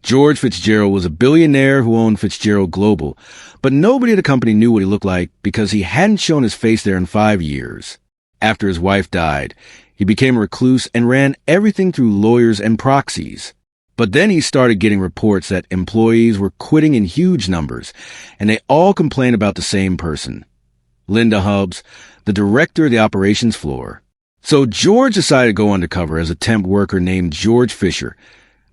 George Fitzgerald was a billionaire who owned Fitzgerald Global, but nobody at the company knew what he looked like because he hadn't shown his face there in 5 years. After his wife died, he became a recluse and ran everything through lawyers and proxies. But then he started getting reports that employees were quitting in huge numbers, and they all complained about the same person, Linda Hubbs, the director of the operations floor. So George decided to go undercover as a temp worker named George Fisher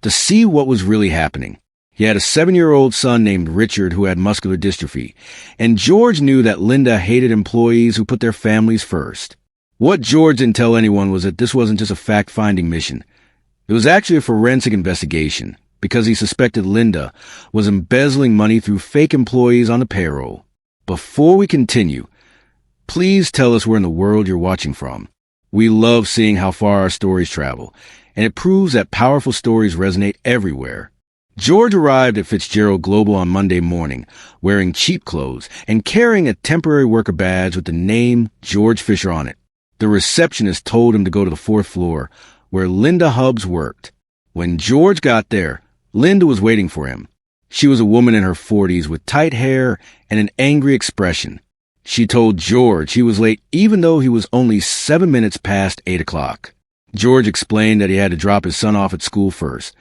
to see what was really happening. He had a 7-year-old son named Richard who had muscular dystrophy, and George knew that Linda hated employees who put their families first. What George didn't tell anyone was that this wasn't just a fact-finding mission. It was actually a forensic investigation, because he suspected Linda was embezzling money through fake employees on the payroll. Before we continue, please tell us where in the world you're watching from. We love seeing how far our stories travel, and it proves that powerful stories resonate everywhere. George arrived at Fitzgerald Global on Monday morning, wearing cheap clothes and carrying a temporary worker badge with the name George Fisher on it. The receptionist told him to go to the 4th floor, where Linda Hubbs worked. When George got there, Linda was waiting for him. She was a woman in her 40s with tight hair and an angry expression. She told George he was late even though he was only 7 minutes past 8 o'clock. George explained that he had to drop his son off at school first,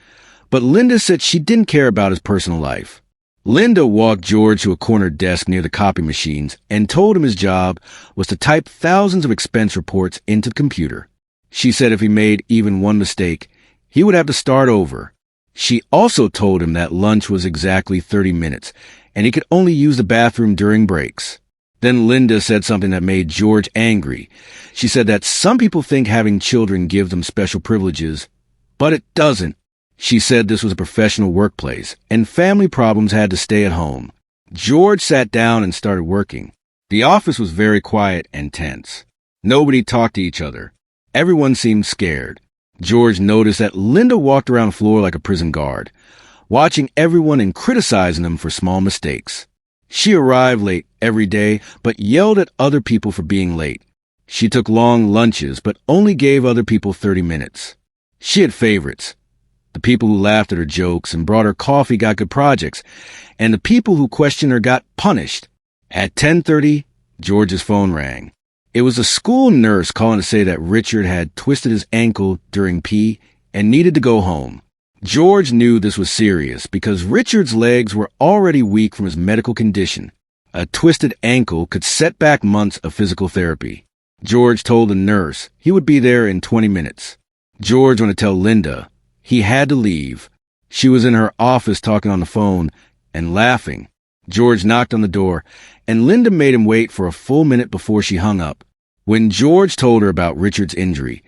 but Linda said she didn't care about his personal life. Linda walked George to a corner desk near the copy machines and told him his job was to type thousands of expense reports into the computer. She said if he made even one mistake, he would have to start over. She also told him that lunch was exactly 30 minutes, and he could only use the bathroom during breaks. Then Linda said something that made George angry. She said that some people think having children gives them special privileges, but it doesn't. She said this was a professional workplace, and family problems had to stay at home. George sat down and started working. The office was very quiet and tense. Nobody talked to each other. Everyone seemed scared. George noticed that Linda walked around the floor like a prison guard, watching everyone and criticizing them for small mistakes. She arrived late every day, but yelled at other people for being late. She took long lunches, but only gave other people 30 minutes. She had favorites. The people who laughed at her jokes and brought her coffee got good projects, and the people who questioned her got punished. At 10:30, George's phone rang. It was a school nurse calling to say that Richard had twisted his ankle during P and needed to go home. George knew this was serious because Richard's legs were already weak from his medical condition. A twisted ankle could set back months of physical therapy. George told the nurse he would be there in 20 minutes. George wanted to tell Linda he had to leave. She was in her office talking on the phone and laughing. George knocked on the door, and Linda made him wait for a full minute before she hung up. When George told her about Richard's injury,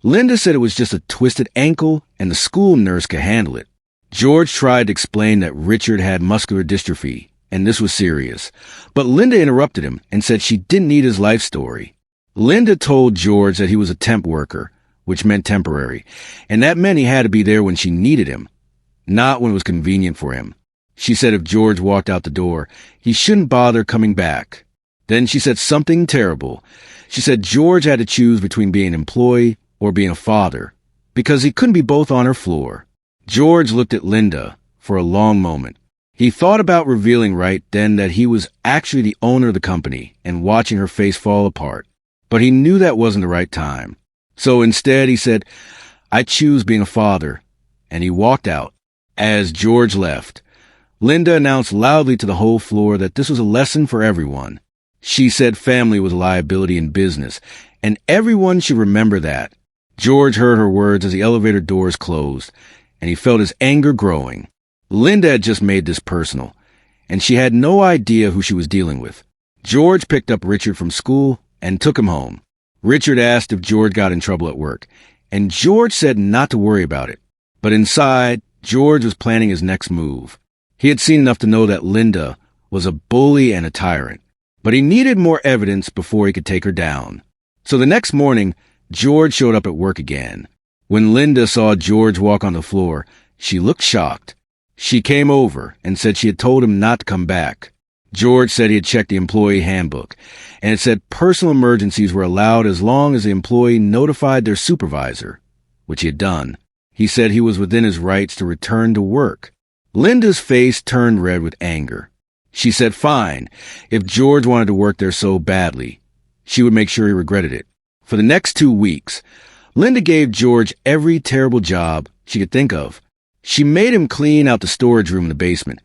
Linda said it was just a twisted ankle and the school nurse could handle it. George tried to explain that Richard had muscular dystrophy, and this was serious, but Linda interrupted him and said she didn't need his life story. Linda told George that he was a temp worker, which meant temporary, and that meant he had to be there when she needed him, not when it was convenient for him. She said if George walked out the door, he shouldn't bother coming back. Then she said something terrible. She said George had to choose between being an employee or being a father, because he couldn't be both on her floor. George looked at Linda for a long moment. He thought about revealing right then that he was actually the owner of the company and watching her face fall apart, but he knew that wasn't the right time. So instead he said, "I choose being a father," and he walked out. As George left, Linda announced loudly to the whole floor that this was a lesson for everyone. She said family was a liability in business, and everyone should remember that. George heard her words as the elevator doors closed, and he felt his anger growing. Linda had just made this personal, and she had no idea who she was dealing with. George picked up Richard from school and took him home. Richard asked if George got in trouble at work, and George said not to worry about it. But inside, George was planning his next move. He had seen enough to know that Linda was a bully and a tyrant, but he needed more evidence before he could take her down. So the next morning, George showed up at work again. When Linda saw George walk on the floor, she looked shocked. She came over and said she had told him not to come back. George said he had checked the employee handbook, and it said personal emergencies were allowed as long as the employee notified their supervisor, which he had done. He said he was within his rights to return to work. Linda's face turned red with anger. She said fine, if George wanted to work there so badly, she would make sure he regretted it. For the next 2 weeks, Linda gave George every terrible job she could think of. She made him clean out the storage room in the basement,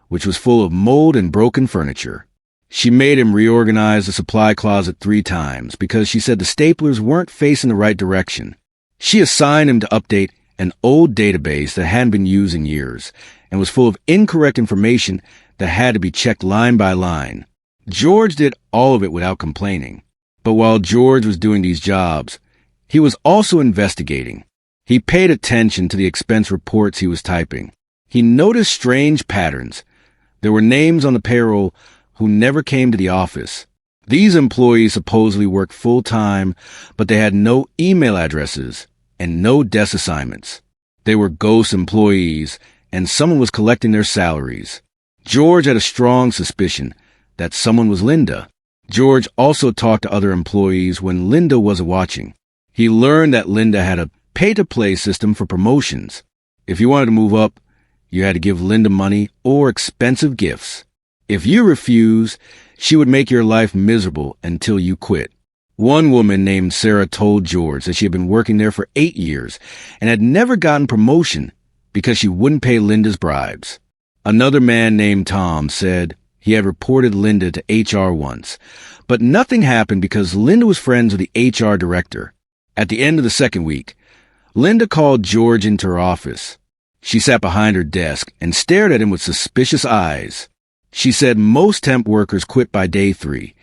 which was full of mold and broken furniture. She made him reorganize the supply closet 3 times because she said the staplers weren't facing the right direction. She assigned him to update an old database that hadn't been used in years and was full of incorrect information that had to be checked line by line. George did all of it without complaining. But while George was doing these jobs, he was also investigating. He paid attention to the expense reports he was typing. He noticed strange patterns. There were names on the payroll who never came to the office. These employees supposedly worked full-time, but they had no email addresses and no desk assignments. They were ghost employees, and someone was collecting their salaries. George had a strong suspicion that someone was Linda. George also talked to other employees when Linda wasn't watching. He learned that Linda had a pay-to-play system for promotions. If you wanted to move up, you had to give Linda money or expensive gifts. If you refused, she would make your life miserable until you quit. One woman named Sarah told George that she had been working there for 8 years and had never gotten promotion because she wouldn't pay Linda's bribes. Another man named Tom said he had reported Linda to HR once, but nothing happened because Linda was friends with the HR director. At the end of the second week, Linda called George into her office. She sat behind her desk and stared at him with suspicious eyes. She said most temp workers quit by day 3,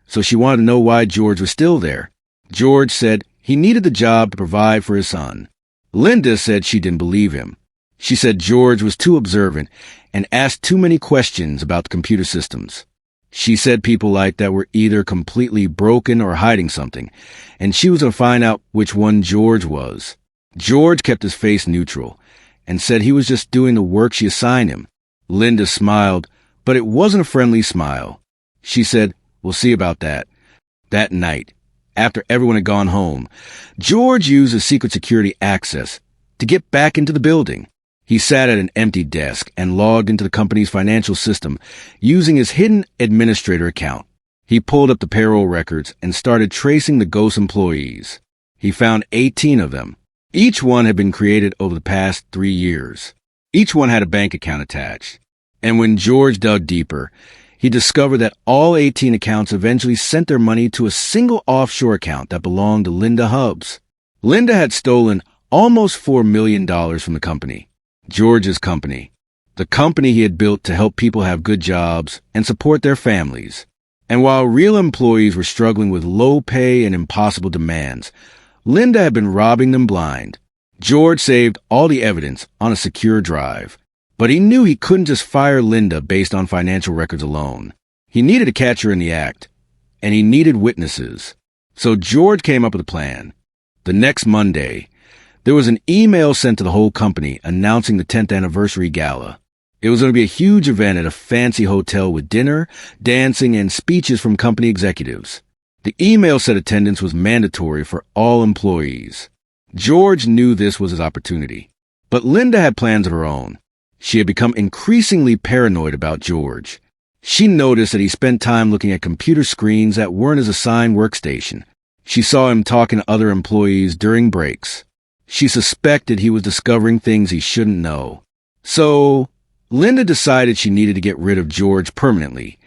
so she wanted to know why George was still there. George said he needed the job to provide for his son. Linda said she didn't believe him. She said George was too observant and asked too many questions about the computer systems. She said people like that were either completely broken or hiding something, and she was going to find out which one George was. George kept his face neutral and said he was just doing the work she assigned him. Linda smiled, but it wasn't a friendly smile. She said, "We'll see about that." That night, after everyone had gone home, George used his secret security access to get back into the building. He sat at an empty desk and logged into the company's financial system using his hidden administrator account. He pulled up the payroll records and started tracing the ghost employees. He found 18 of them. Each one had been created over the past 3 years. Each one had a bank account attached. And when George dug deeper, he discovered that all 18 accounts eventually sent their money to a single offshore account that belonged to Linda Hubbs. Linda had stolen almost $4 million from the company. George's company. The company he had built to help people have good jobs and support their families. And while real employees were struggling with low pay and impossible demands, Linda had been robbing them blind. George saved all the evidence on a secure drive. But he knew he couldn't just fire Linda based on financial records alone. He needed to catch her in the act, and he needed witnesses. So George came up with a plan. The next Monday, there was an email sent to the whole company announcing the 10th anniversary gala. It was going to be a huge event at a fancy hotel with dinner, dancing, and speeches from company executives. The email said attendance was mandatory for all employees. George knew this was his opportunity. But Linda had plans of her own. She had become increasingly paranoid about George. She noticed that he spent time looking at computer screens that weren't his assigned workstation. She saw him talking to other employees during breaks. She suspected he was discovering things he shouldn't know. So, Linda decided she needed to get rid of George permanently,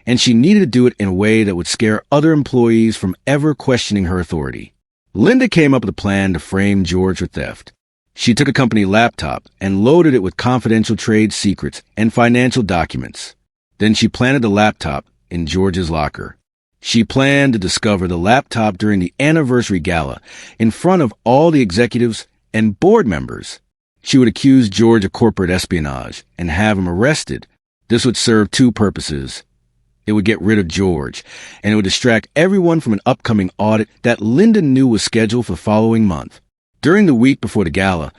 and she needed to do it in a way that would scare other employees from ever questioning her authority. Linda came up with a plan to frame George for theft. She took a company laptop and loaded it with confidential trade secrets and financial documents. Then she planted the laptop in George's locker. She planned to discover the laptop during the anniversary gala in front of all the executives and board members. She would accuse George of corporate espionage and have him arrested. This would serve 2 purposes. It would get rid of George, and it would distract everyone from an upcoming audit that Linda knew was scheduled for the following month. During the week before the gala,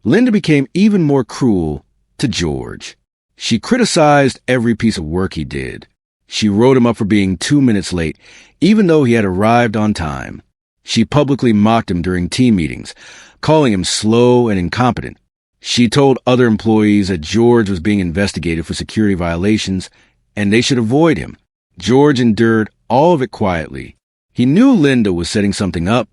Linda became even more cruel to George. She criticized every piece of work he did. She wrote him up for being 2 minutes late, even though he had arrived on time. She publicly mocked him during team meetings, calling him slow and incompetent. She told other employees that George was being investigated for security violations and they should avoid him. George endured all of it quietly. He knew Linda was setting something up,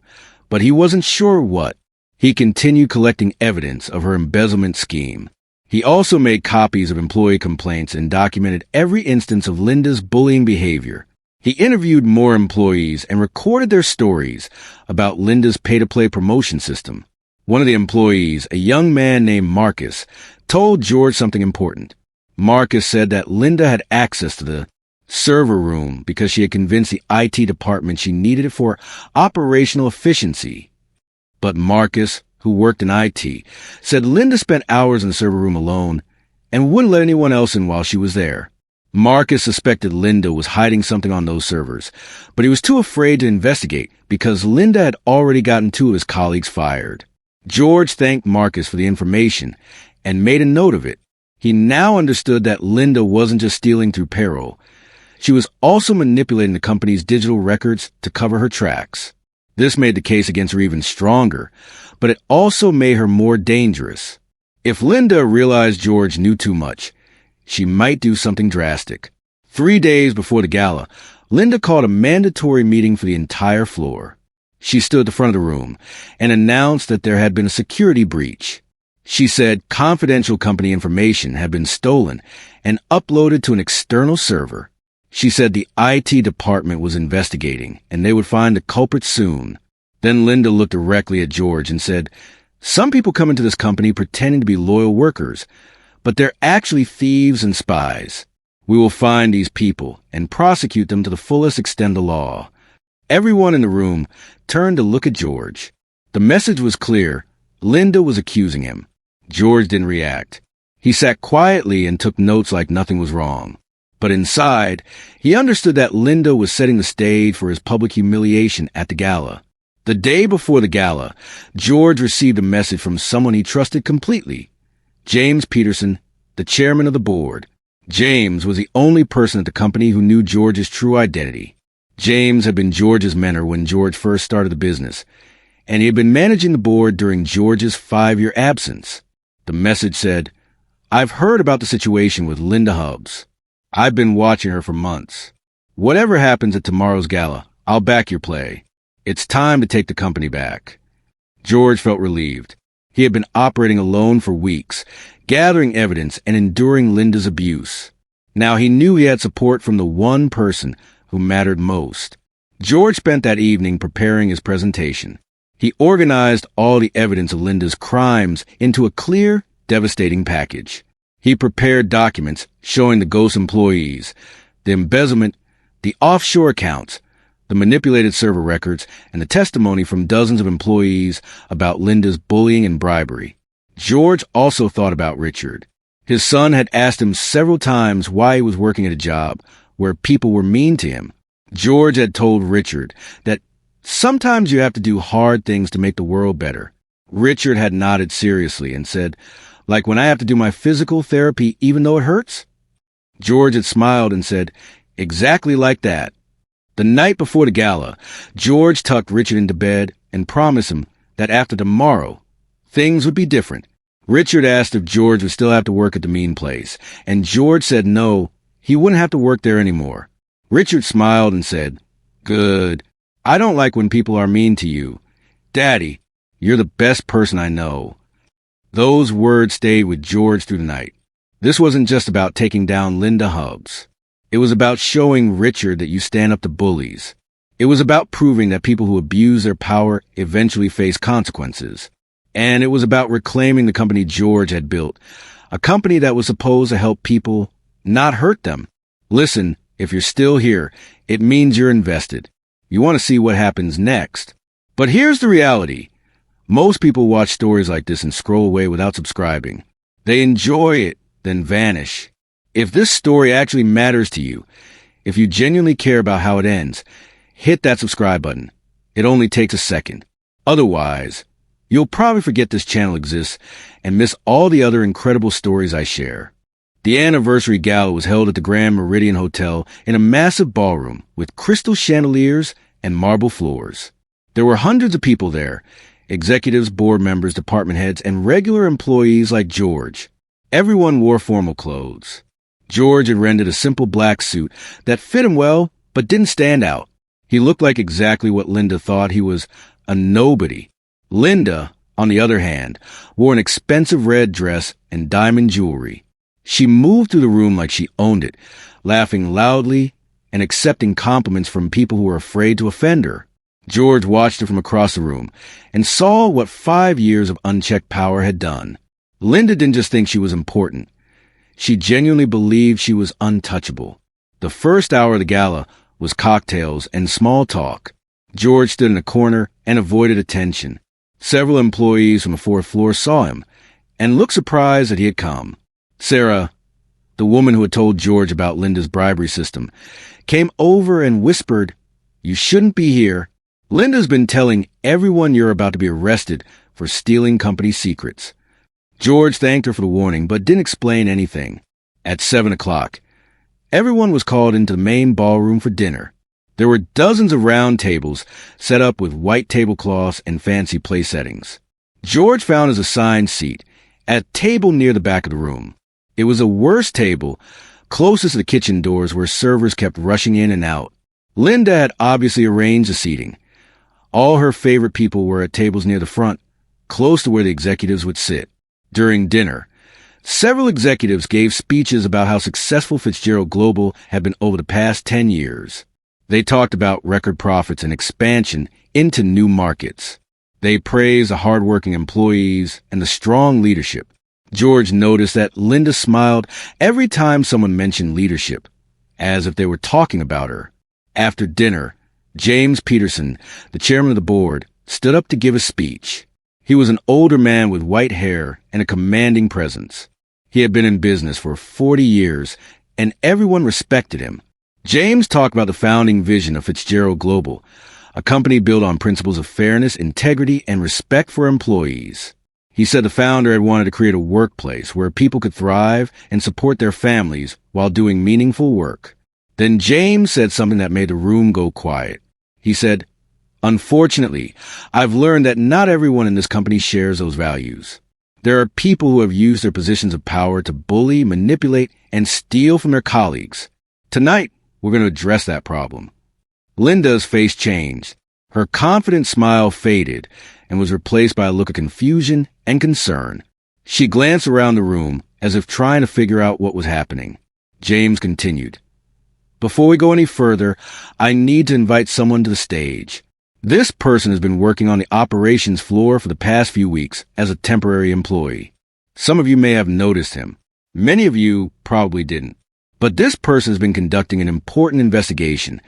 but he wasn't sure what. He continued collecting evidence of her embezzlement scheme. He also made copies of employee complaints and documented every instance of Linda's bullying behavior. He interviewed more employees and recorded their stories about Linda's pay-to-play promotion system. One of the employees, a young man named Marcus, told George something important. Marcus said that Linda had access to the server room because she had convinced the IT department she needed it for operational efficiency. But Marcus, who worked in IT, said Linda spent hours in the server room alone and wouldn't let anyone else in while she was there. Marcus suspected Linda was hiding something on those servers, but he was too afraid to investigate because Linda had already gotten two of his colleagues fired. George thanked Marcus for the information and made a note of it. He now understood that Linda wasn't just stealing through payroll. She was also manipulating the company's digital records to cover her tracks. This made the case against her even stronger, but it also made her more dangerous. If Linda realized George knew too much, she might do something drastic. 3 days before the gala, Linda called a mandatory meeting for the entire floor. She stood at the front of the room and announced that there had been a security breach. She said confidential company information had been stolen and uploaded to an external server. She said the IT department was investigating and they would find the culprit soon. Then Linda looked directly at George and said, "Some people come into this company pretending to be loyal workers, but they're actually thieves and spies. We will find these people and prosecute them to the fullest extent of the law." Everyone in the room turned to look at George. The message was clear. Linda was accusing him. George didn't react. He sat quietly and took notes like nothing was wrong. But inside, he understood that Linda was setting the stage for his public humiliation at the gala. The day before the gala, George received a message from someone he trusted completely. James Peterson, the chairman of the board. James was the only person at the company who knew George's true identity. James had been George's mentor when George first started the business, and he had been managing the board during George's 5-year absence. The message said, "I've heard about the situation with Linda Hubbs. I've been watching her for months. Whatever happens at tomorrow's gala, I'll back your play. It's time to take the company back." George felt relieved. He had been operating alone for weeks, gathering evidence and enduring Linda's abuse. Now he knew he had support from the one person who mattered most. George spent that evening preparing his presentation. He organized all the evidence of Linda's crimes into a clear, devastating package. He prepared documents showing the ghost employees, the embezzlement, the offshore accounts, the manipulated server records, and the testimony from dozens of employees about Linda's bullying and bribery. George also thought about Richard. His son had asked him several times why he was working at a job where people were mean to him. George had told Richard that sometimes you have to do hard things to make the world better. Richard had nodded seriously and said, "Like when I have to do my physical therapy even though it hurts?" George had smiled and said, "Exactly like that." The night before the gala, George tucked Richard into bed and promised him that after tomorrow, things would be different. Richard asked if George would still have to work at the mean place, and George said no, he wouldn't have to work there anymore. Richard smiled and said, "Good. I don't like when people are mean to you. Daddy, you're the best person I know." Those words stayed with George through the night. This wasn't just about taking down Linda Hubbs. It was about showing Richard that you stand up to bullies. It was about proving that people who abuse their power eventually face consequences. And it was about reclaiming the company George had built, a company that was supposed to help people, not hurt them. Listen, if you're still here, it means you're invested. You want to see what happens next. But here's the reality. Most people watch stories like this and scroll away without subscribing. They enjoy it, then vanish. If this story actually matters to you, if you genuinely care about how it ends, hit that subscribe button. It only takes a second. Otherwise, you'll probably forget this channel exists and miss all the other incredible stories I share. The anniversary gala was held at the Grand Meridian Hotel in a massive ballroom with crystal chandeliers and marble floors. There were hundreds of people there, Executives, board members, department heads, and regular employees like George. Everyone wore formal clothes. George had rented a simple black suit that fit him well, but didn't stand out. He looked like exactly what Linda thought. He was a nobody. Linda, on the other hand, wore an expensive red dress and diamond jewelry. She moved through the room like she owned it, laughing loudly and accepting compliments from people who were afraid to offend her. George watched her from across the room and saw what 5 years of unchecked power had done. Linda didn't just think she was important. She genuinely believed she was untouchable. The first hour of the gala was cocktails and small talk. George stood in a corner and avoided attention. Several employees from the fourth floor saw him and looked surprised that he had come. Sarah, the woman who had told George about Linda's bribery system, came over and whispered, "You shouldn't be here. Linda's been telling everyone you're about to be arrested for stealing company secrets." George thanked her for the warning, but didn't explain anything. At 7 o'clock, everyone was called into the main ballroom for dinner. There were dozens of round tables set up with white tablecloths and fancy place settings. George found his assigned seat at a table near the back of the room. It was a worse table, closest to the kitchen doors where servers kept rushing in and out. Linda had obviously arranged the seating. All her favorite people were at tables near the front, close to where the executives would sit. During dinner, several executives gave speeches about how successful Fitzgerald Global had been over the past 10 years. They talked about record profits and expansion into new markets. They praised the hardworking employees and the strong leadership. George noticed that Linda smiled every time someone mentioned leadership, as if they were talking about her. After dinner, James Peterson, the chairman of the board, stood up to give a speech. He was an older man with white hair and a commanding presence. He had been in business for 40 years, and everyone respected him. James talked about the founding vision of Fitzgerald Global, a company built on principles of fairness, integrity, and respect for employees. He said the founder had wanted to create a workplace where people could thrive and support their families while doing meaningful work. Then James said something that made the room go quiet. He said, "Unfortunately, I've learned that not everyone in this company shares those values. There are people who have used their positions of power to bully, manipulate, and steal from their colleagues. Tonight, we're going to address that problem." Linda's face changed. Her confident smile faded and was replaced by a look of confusion and concern. She glanced around the room as if trying to figure out what was happening. James continued, "Before we go any further, I need to invite someone to the stage. This person has been working on the operations floor for the past few weeks as a temporary employee. Some of you may have noticed him. Many of you probably didn't. But this person has been conducting an important investigation,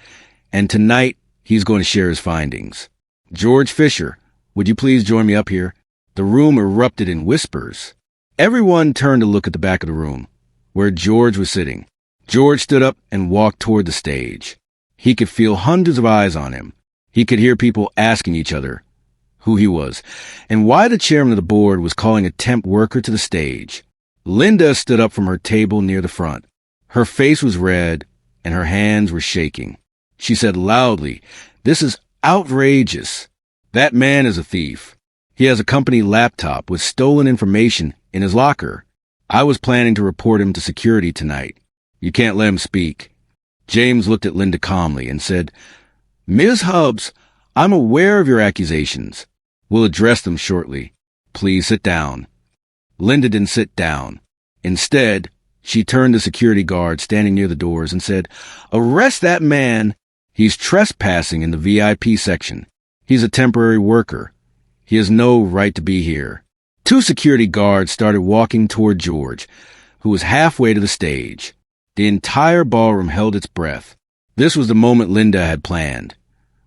and tonight he's going to share his findings. George Fisher, would you please join me up here?" The room erupted in whispers. Everyone turned to look at the back of the room, where George was sitting. George stood up and walked toward the stage. He could feel hundreds of eyes on him. He could hear people asking each other who he was and why the chairman of the board was calling a temp worker to the stage. Linda stood up from her table near the front. Her face was red and her hands were shaking. She said loudly, "This is outrageous. That man is a thief. He has a company laptop with stolen information in his locker. I was planning to report him to security tonight. You can't let him speak." James looked at Linda calmly and said, "Ms. Hubbs, I'm aware of your accusations. We'll address them shortly. Please sit down." Linda didn't sit down. Instead, she turned to the security guard standing near the doors and said, "Arrest that man. He's trespassing in the VIP section. He's a temporary worker. He has no right to be here." Two security guards started walking toward George, who was halfway to the stage. The entire ballroom held its breath. This was the moment Linda had planned.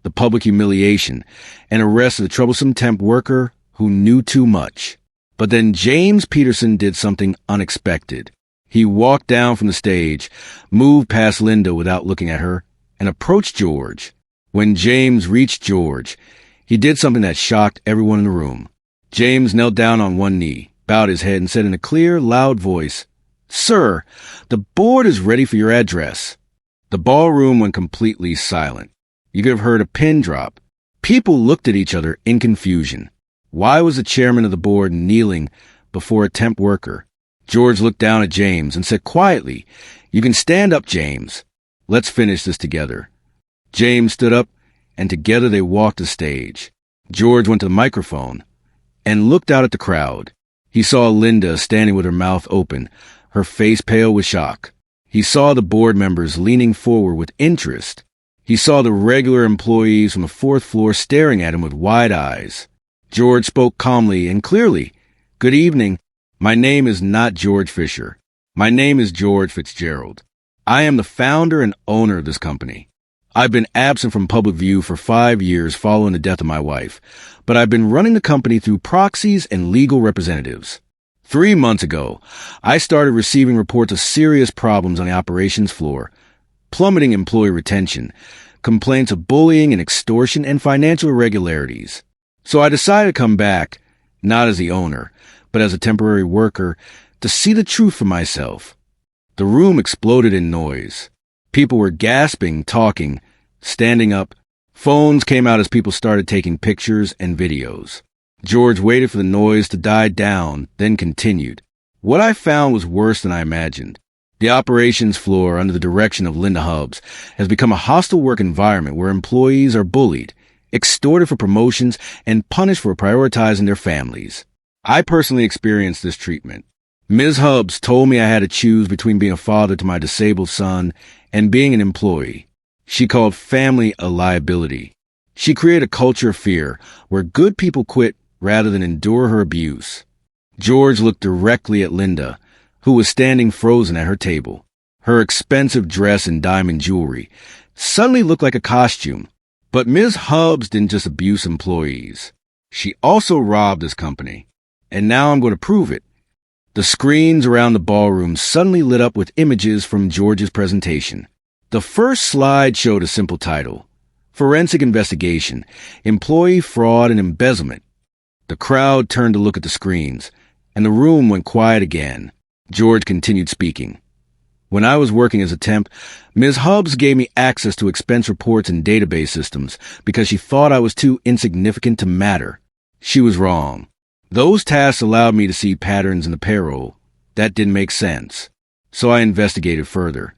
The public humiliation and arrest of the troublesome temp worker who knew too much. But then James Peterson did something unexpected. He walked down from the stage, moved past Linda without looking at her, and approached George. When James reached George, he did something that shocked everyone in the room. James knelt down on one knee, bowed his head, and said in a clear, loud voice, "Sir, the board is ready for your address." The ballroom went completely silent. You could have heard a pin drop. People looked at each other in confusion. Why was the chairman of the board kneeling before a temp worker? George looked down at James and said quietly, "You can stand up, James. Let's finish this together." James stood up, and together they walked the stage. George went to the microphone and looked out at the crowd. He saw Linda standing with her mouth open, her face pale with shock. He saw the board members leaning forward with interest. He saw the regular employees from the fourth floor staring at him with wide eyes. George spoke calmly and clearly. "Good evening. My name is not George Fisher. My name is George Fitzgerald. I am the founder and owner of this company. I've been absent from public view for 5 years following the death of my wife, but I've been running the company through proxies and legal representatives. 3 months ago, I started receiving reports of serious problems on the operations floor, plummeting employee retention, complaints of bullying and extortion, and financial irregularities. So I decided to come back, not as the owner, but as a temporary worker, to see the truth for myself." The room exploded in noise. People were gasping, talking, standing up. Phones came out as people started taking pictures and videos. George waited for the noise to die down, then continued. "What I found was worse than I imagined. The operations floor, under the direction of Linda Hubbs, has become a hostile work environment where employees are bullied, extorted for promotions, and punished for prioritizing their families. I personally experienced this treatment. Ms. Hubbs told me I had to choose between being a father to my disabled son and being an employee. She called family a liability. She created a culture of fear where good people quit rather than endure her abuse." George looked directly at Linda, who was standing frozen at her table. Her expensive dress and diamond jewelry suddenly looked like a costume. But Ms. Hubbs didn't just abuse employees. She also robbed this company. And now I'm going to prove it. The screens around the ballroom suddenly lit up with images from George's presentation. The first slide showed a simple title: Forensic Investigation, Employee Fraud and Embezzlement. The crowd turned to look at the screens, and the room went quiet again. George continued speaking. "When I was working as a temp, Ms. Hubbs gave me access to expense reports and database systems because she thought I was too insignificant to matter. She was wrong. Those tasks allowed me to see patterns in the payroll. That didn't make sense. So I investigated further.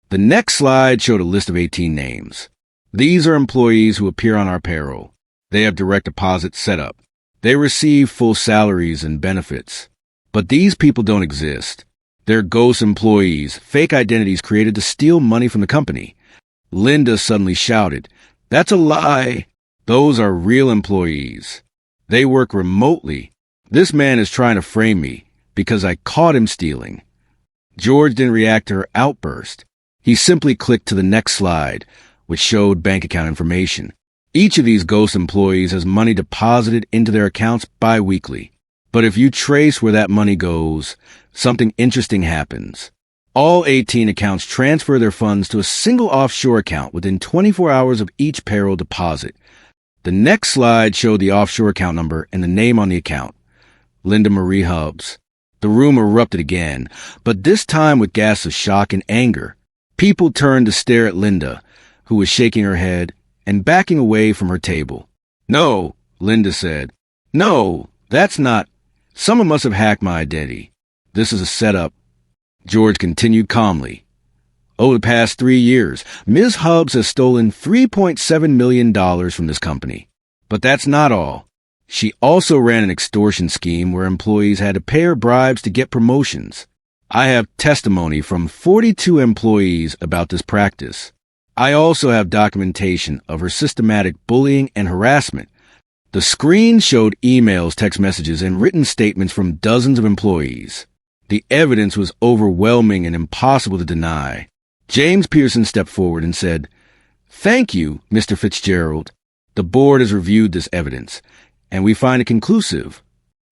The next slide showed a list of 18 names. These are employees who appear on our payroll. They have direct deposit set up. They receive full salaries and benefits. But these people don't exist. They're ghost employees, fake identities created to steal money from the company." Linda suddenly shouted, "That's a lie. Those are real employees. They work remotely. This man is trying to frame me because I caught him stealing." George didn't react to her outburst. He simply clicked to the next slide, which showed bank account information. Each of these ghost employees has money deposited into their accounts bi-weekly. But if you trace where that money goes, something interesting happens. All 18 accounts transfer their funds to a single offshore account within 24 hours of each payroll deposit. The next slide showed the offshore account number and the name on the account: Linda Marie Hubbs. The room erupted again, but this time with gasps of shock and anger. People turned to stare at Linda, who was shaking her head and backing away from her table. "No," Linda said. "No, that's not. Someone must have hacked my identity. This is a setup." George continued calmly. "Over the past 3 years, Ms. Hubbs has stolen $3.7 million from this company. But that's not all. She also ran an extortion scheme where employees had to pay her bribes to get promotions. I have testimony from 42 employees about this practice. I also have documentation of her systematic bullying and harassment." The screen showed emails, text messages, and written statements from dozens of employees. The evidence was overwhelming and impossible to deny. James Pearson stepped forward and said, "Thank you, Mr. Fitzgerald. The board has reviewed this evidence, and we find it conclusive."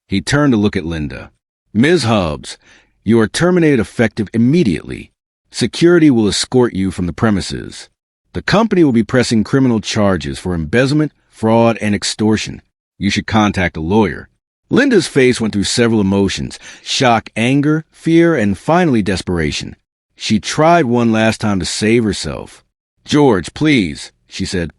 He turned to look at Linda. "Ms. Hubbs, you are terminated effective immediately. Security will escort you from the premises. The company will be pressing criminal charges for embezzlement, fraud, and extortion. You should contact a lawyer." Linda's face went through several emotions: shock, anger, fear, and finally desperation. She tried one last time to save herself. "George, please," she said,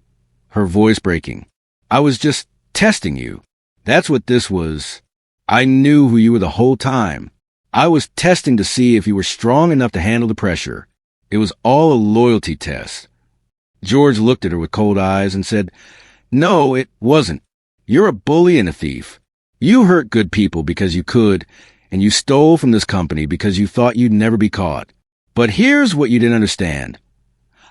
her voice breaking. "I was just testing you. That's what this was. I knew who you were the whole time. I was testing to see if you were strong enough to handle the pressure. It was all a loyalty test. George looked at her with cold eyes and said, "No, it wasn't. You're a bully and a thief. You hurt good people because you could, and you stole from this company because you thought you'd never be caught. But here's what you didn't understand.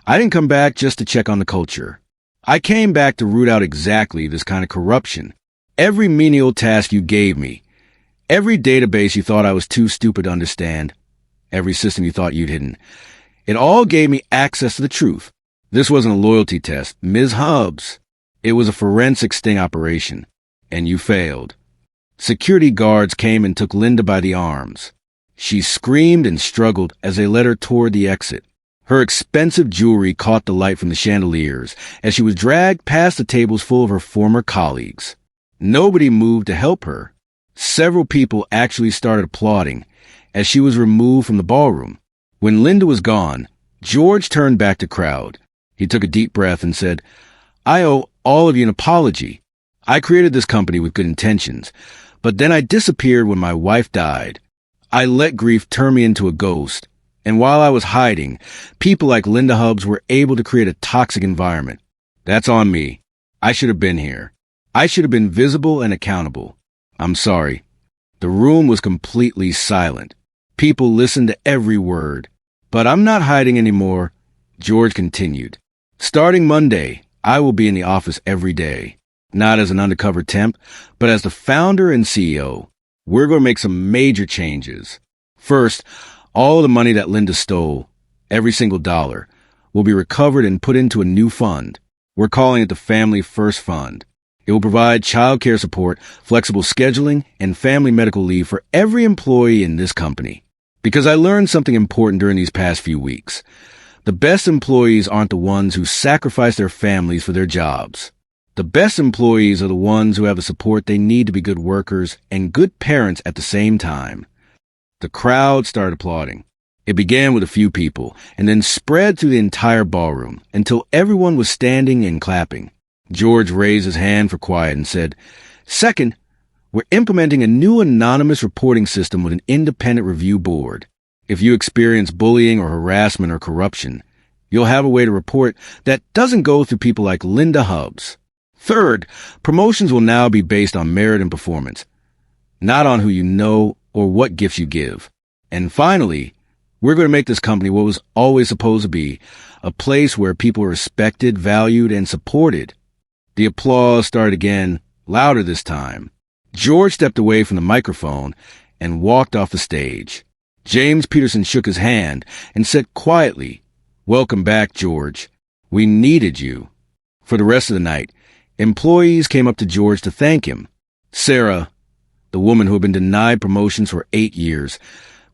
I didn't come back just to check on the culture. I came back to root out exactly this kind of corruption. Every menial task you gave me, every database you thought I was too stupid to understand, every system you thought you'd hidden, it all gave me access to the truth. This wasn't a loyalty test, Ms. Hubbs. It was a forensic sting operation, and you failed." Security guards came and took Linda by the arms. She screamed and struggled as they led her toward the exit. Her expensive jewelry caught the light from the chandeliers as she was dragged past the tables full of her former colleagues. Nobody moved to help her. Several people actually started applauding as she was removed from the ballroom. When Linda was gone, George turned back to the crowd. He took a deep breath and said, "I owe all of you an apology. I created this company with good intentions, but then I disappeared when my wife died. I let grief turn me into a ghost, and while I was hiding, people like Linda Hubbs were able to create a toxic environment. That's on me. I should have been here. I should have been visible and accountable. I'm sorry." The room was completely silent. People listened to every word. "But I'm not hiding anymore," George continued. "Starting Monday, I will be in the office every day, not as an undercover temp, but as the founder and CEO. We're going to make some major changes. First, all the money that Linda stole, every single dollar, will be recovered and put into a new fund. We're calling it the Family First Fund. It will provide child care support, flexible scheduling, and family medical leave for every employee in this company. Because I learned something important during these past few weeks. The best employees aren't the ones who sacrifice their families for their jobs. The best employees are the ones who have the support they need to be good workers and good parents at the same time." The crowd started applauding. It began with a few people and then spread through the entire ballroom until everyone was standing and clapping. George raised his hand for quiet and said, "Second, we're implementing a new anonymous reporting system with an independent review board. If you experience bullying or harassment or corruption, you'll have a way to report that doesn't go through people like Linda Hubbs. Third, promotions will now be based on merit and performance, not on who you know or what gifts you give. And finally, we're going to make this company what was always supposed to be, a place where people are respected, valued, and supported." The applause started again, louder this time. George stepped away from the microphone and walked off the stage. James Peterson shook his hand and said quietly, "Welcome back, George. We needed you." For the rest of the night, employees came up to George to thank him. Sarah, the woman who had been denied promotions for 8 years,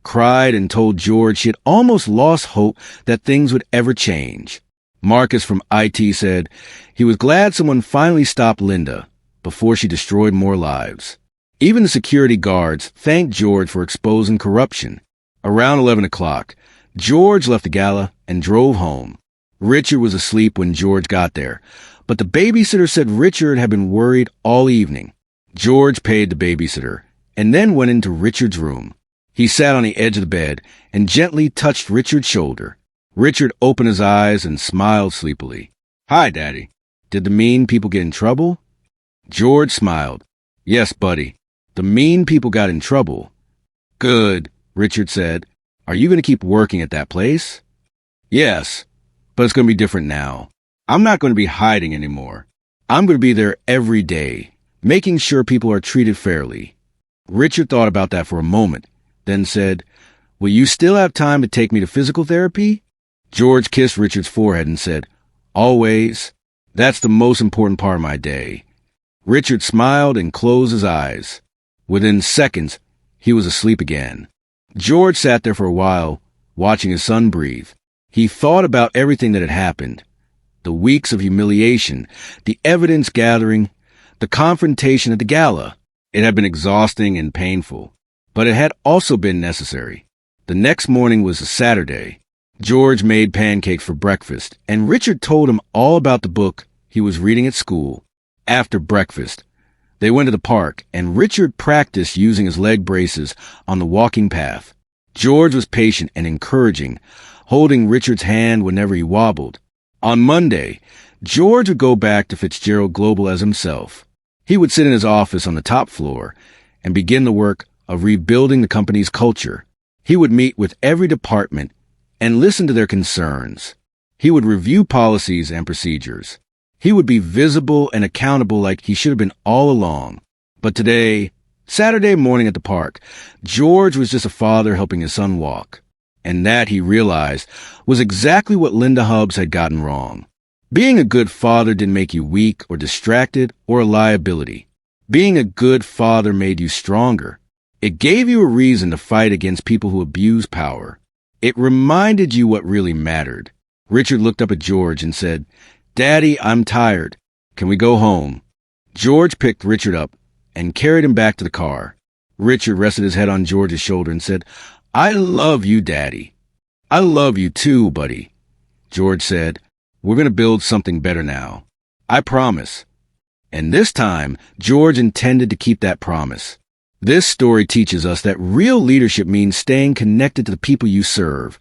cried and told George she had almost lost hope that things would ever change. Marcus from IT said he was glad someone finally stopped Linda before she destroyed more lives. Even the security guards thanked George for exposing corruption. Around 11 o'clock, George left the gala and drove home. Richard was asleep when George got there, but the babysitter said Richard had been worried all evening. George paid the babysitter and then went into Richard's room. He sat on the edge of the bed and gently touched Richard's shoulder. Richard opened his eyes and smiled sleepily. "Hi, Daddy. Did the mean people get in trouble?" George smiled. "Yes, buddy. The mean people got in trouble." "Good," Richard said. "Are you going to keep working at that place?" "Yes, but it's going to be different now. I'm not going to be hiding anymore. I'm going to be there every day, making sure people are treated fairly." Richard thought about that for a moment, then said, "Will you still have time to take me to physical therapy?" George kissed Richard's forehead and said, "Always. That's the most important part of my day." Richard smiled and closed his eyes. Within seconds, he was asleep again. George sat there for a while, watching his son breathe. He thought about everything that had happened. The weeks of humiliation, the evidence gathering, the confrontation at the gala. It had been exhausting and painful, but it had also been necessary. The next morning was a Saturday. George made pancakes for breakfast, and Richard told him all about the book he was reading at school. After breakfast, They went to the park, and Richard practiced using his leg braces on the walking path. George was patient and encouraging, holding Richard's hand whenever he wobbled. On Monday, George would go back to Fitzgerald Global as himself. He would sit in his office on the top floor and begin the work of rebuilding the company's culture. He would meet with every department and listen to their concerns. He would review policies and procedures. He would be visible and accountable like he should have been all along. But today, Saturday morning at the park, George was just a father helping his son walk. And that, he realized, was exactly what Linda Hubbs had gotten wrong. Being a good father didn't make you weak or distracted or a liability. Being a good father made you stronger. It gave you a reason to fight against people who abuse power. It reminded you what really mattered. Richard looked up at George and said, "Daddy, I'm tired. Can we go home?" George picked Richard up and carried him back to the car. Richard rested his head on George's shoulder and said, "I love you, Daddy." "I love you too, buddy." George said, "We're going to build something better now. I promise." And this time, George intended to keep that promise. This story teaches us that real leadership means staying connected to the people you serve,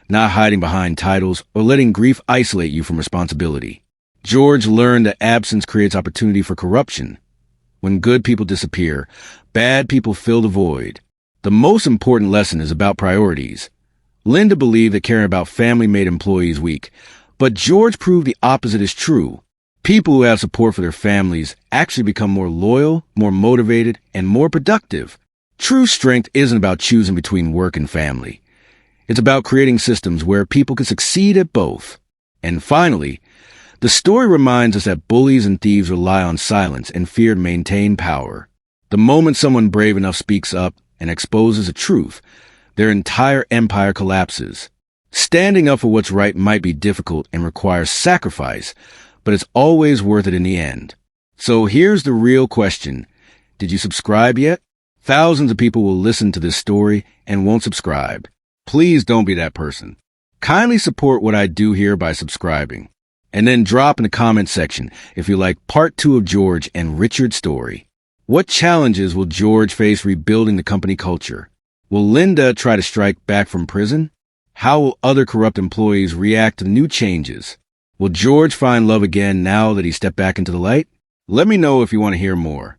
not hiding behind titles or letting grief isolate you from responsibility. George learned that absence creates opportunity for corruption. When good people disappear, bad people fill the void. The most important lesson is about priorities. Linda believed that caring about family made employees weak, but George proved the opposite is true. People who have support for their families actually become more loyal, more motivated, and more productive. True strength isn't about choosing between work and family. It's about creating systems where people can succeed at both. And finally, the story reminds us that bullies and thieves rely on silence and fear to maintain power. The moment someone brave enough speaks up and exposes the truth, their entire empire collapses. Standing up for what's right might be difficult and requires sacrifice, but it's always worth it in the end. So here's the real question. Did you subscribe yet? Thousands of people will listen to this story and won't subscribe. Please don't be that person. Kindly support what I do here by subscribing. And then drop in the comment section if you like part 2 of George and Richard's story. What challenges will George face rebuilding the company culture? Will Linda try to strike back from prison? How will other corrupt employees react to new changes? Will George find love again now that he stepped back into the light? Let me know if you want to hear more.